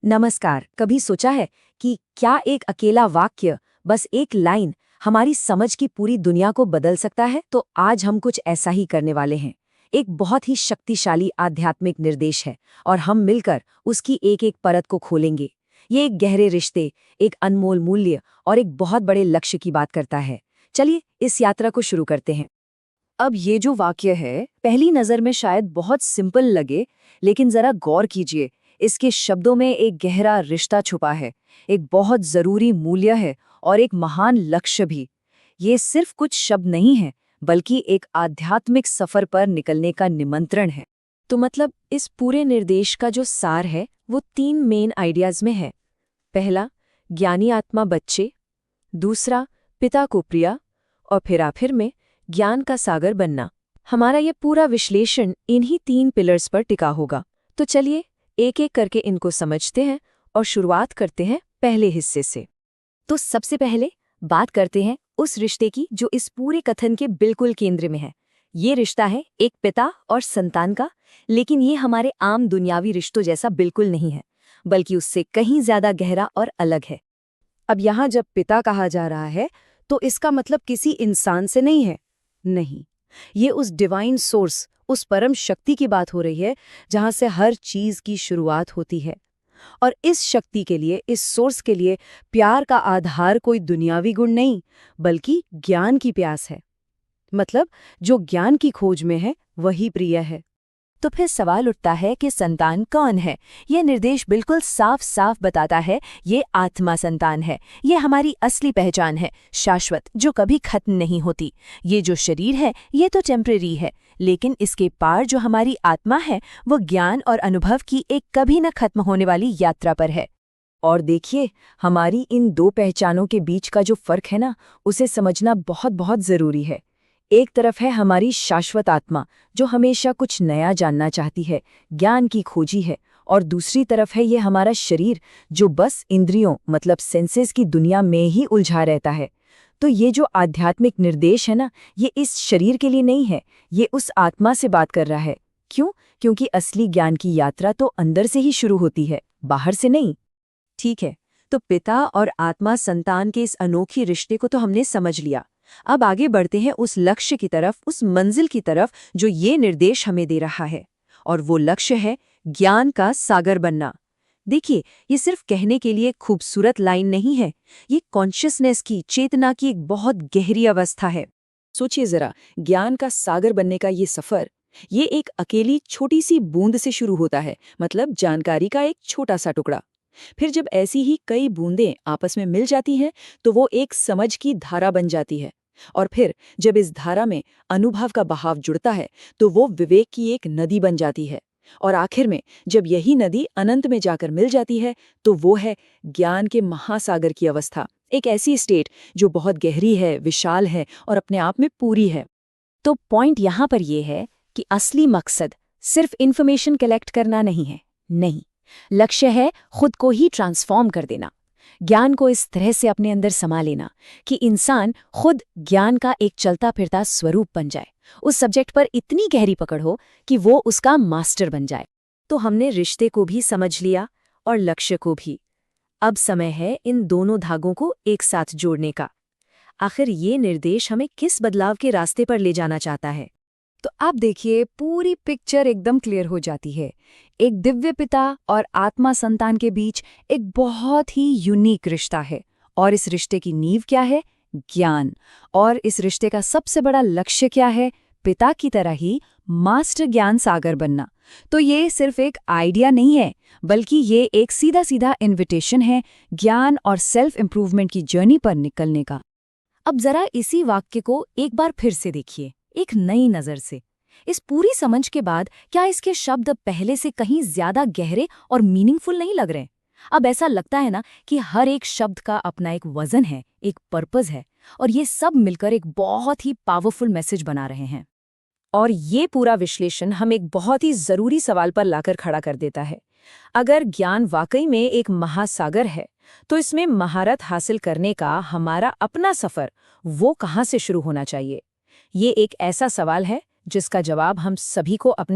नमस्कार। कभी सोचा है कि क्या एक अकेला वाक्य, बस एक लाइन, हमारी समझ की पूरी दुनिया को बदल सकता है? तो आज हम कुछ ऐसा ही करने वाले हैं। एक बहुत ही शक्तिशाली आध्यात्मिक निर्देश है और हम मिलकर उसकी एक एक परत को खोलेंगे। ये एक गहरे रिश्ते, एक अनमोल मूल्य और एक बहुत बड़े लक्ष्य की बात करता है। चलिए इस यात्रा को शुरू करते हैं। अब ये जो वाक्य है, पहली नजर में शायद बहुत सिंपल लगे, लेकिन जरा गौर कीजिए। इसके शब्दों में एक गहरा रिश्ता छुपा है, एक बहुत जरूरी मूल्य है और एक महान लक्ष्य भी। ये सिर्फ कुछ शब्द नहीं है, बल्कि एक आध्यात्मिक सफर पर निकलने का निमंत्रण है। तो मतलब इस पूरे निर्देश का जो सार है, वो 3 मेन आइडियाज में है। पहला, ज्ञानी आत्मा बच्चे। दूसरा, पिता को प्रिया। और फिर आखिर में ज्ञान का सागर बनना। हमारा ये पूरा विश्लेषण इन्हीं 3 पिलर्स पर टिका होगा। तो चलिए एक एक करके इनको समझते हैं और शुरुआत करते हैं पहले हिस्से से। तो सबसे पहले बात करते हैं उस रिश्ते की जो इस पूरे कथन के बिल्कुल केंद्र में है। ये रिश्ता है एक पिता और संतान का, लेकिन ये हमारे आम दुनियावी रिश्तों जैसा बिल्कुल नहीं है, बल्कि उससे कहीं ज्यादा गहरा और अलग है। अब यहाँ जब पिता कहा जा रहा है, तो इसका मतलब किसी इंसान से नहीं है। नहीं, ये उस डिवाइन सोर्स, उस परम शक्ति की बात हो रही है जहां से हर चीज की शुरुआत होती है। और इस शक्ति के लिए, इस सोर्स के लिए प्यार का आधार कोई दुनियावी गुण नहीं, बल्कि ज्ञान की प्यास है। मतलब जो ज्ञान की खोज में है, वही प्रिय है। तो फिर सवाल उठता है कि संतान कौन है? यह निर्देश बिल्कुल साफ साफ बताता है, ये आत्मा संतान है। ये हमारी असली पहचान है, शाश्वत, जो कभी खत्म नहीं होती। ये जो शरीर है, ये तो टेम्परेरी है, लेकिन इसके पार जो हमारी आत्मा है, वो ज्ञान और अनुभव की एक कभी न खत्म होने वाली यात्रा पर है। और देखिए, हमारी इन 2 पहचानों के बीच का जो फर्क है ना, उसे समझना बहुत बहुत जरूरी है। एक तरफ है हमारी शाश्वत आत्मा, जो हमेशा कुछ नया जानना चाहती है, ज्ञान की खोजी है। और दूसरी तरफ है ये हमारा शरीर, जो बस इंद्रियों मतलब सेंसेस की दुनिया में ही उलझा रहता है। तो ये जो आध्यात्मिक निर्देश है ना, ये इस शरीर के लिए नहीं है, ये उस आत्मा से बात कर रहा है। क्यों? क्योंकि असली ज्ञान की यात्रा तो अंदर से ही शुरू होती है, बाहर से नहीं। ठीक है, तो पिता और आत्मा संतान के इस अनोखी रिश्ते को तो हमने समझ लिया। अब आगे बढ़ते हैं उस लक्ष्य की तरफ, उस मंजिल की तरफ जो ये निर्देश हमें दे रहा है। और वो लक्ष्य है ज्ञान का सागर बनना। देखिए, ये सिर्फ कहने के लिए खूबसूरत लाइन नहीं है, ये कॉन्शियसनेस की, चेतना की एक बहुत गहरी अवस्था है। सोचिए जरा, ज्ञान का सागर बनने का ये सफर, ये एक अकेली छोटी सी बूंद से शुरू होता है, मतलब जानकारी का एक छोटा सा टुकड़ा। फिर जब ऐसी ही कई बूंदें आपस में मिल जाती हैं, तो वो एक समझ की धारा बन जाती है। और फिर जब इस धारा में अनुभव का बहाव जुड़ता है, तो वो विवेक की एक नदी बन जाती है। और आखिर में जब यही नदी अनंत में जाकर मिल जाती है, तो वो है ज्ञान के महासागर की अवस्था, एक ऐसी स्टेट जो बहुत गहरी है, विशाल है और अपने आप में पूरी है। तो पॉइंट यहाँ पर यह है कि असली मकसद सिर्फ इन्फॉर्मेशन कलेक्ट करना नहीं है। नहीं, लक्ष्य है खुद को ही ट्रांसफॉर्म कर देना, ज्ञान को इस तरह से अपने अंदर समा लेना कि इंसान खुद ज्ञान का एक चलता फिरता स्वरूप बन जाए, उस सब्जेक्ट पर इतनी गहरी पकड़ हो कि वो उसका मास्टर बन जाए। तो हमने रिश्ते को भी समझ लिया और लक्ष्य को भी। अब समय है इन दोनों धागों को एक साथ जोड़ने का। आखिर ये निर्देश हमें किस बदलाव के रास्ते पर ले जाना चाहता है? तो आप देखिए, पूरी पिक्चर एकदम क्लियर हो जाती है। एक दिव्य पिता और आत्मा संतान के बीच एक बहुत ही यूनिक रिश्ता है। और इस रिश्ते की नींव क्या है? ज्ञान। और इस रिश्ते का सबसे बड़ा लक्ष्य क्या है? पिता की तरह ही मास्टर ज्ञान सागर बनना। तो ये सिर्फ एक आइडिया नहीं है, बल्कि ये एक सीधा सीधा इन्विटेशन है ज्ञान और सेल्फ इम्प्रूवमेंट की जर्नी पर निकलने का। अब जरा इसी वाक्य को एक बार फिर से देखिए, एक नई नजर से। इस पूरी समझ के बाद क्या इसके शब्द पहले से कहीं ज्यादा गहरे और मीनिंगफुल नहीं लग रहे? अब ऐसा लगता है ना कि हर एक शब्द का अपना एक वजन है, एक पर्पस है, और ये सब मिलकर एक बहुत ही पावरफुल मैसेज बना रहे हैं। और ये पूरा विश्लेषण हम एक बहुत ही जरूरी सवाल पर लाकर खड़ा कर देता है। अगर ज्ञान वाकई में एक महासागर है, तो इसमें महारत हासिल करने का हमारा अपना सफर वो कहाँ से शुरू होना चाहिए? ये एक ऐसा सवाल है जिसका जवाब हम सभी को अपने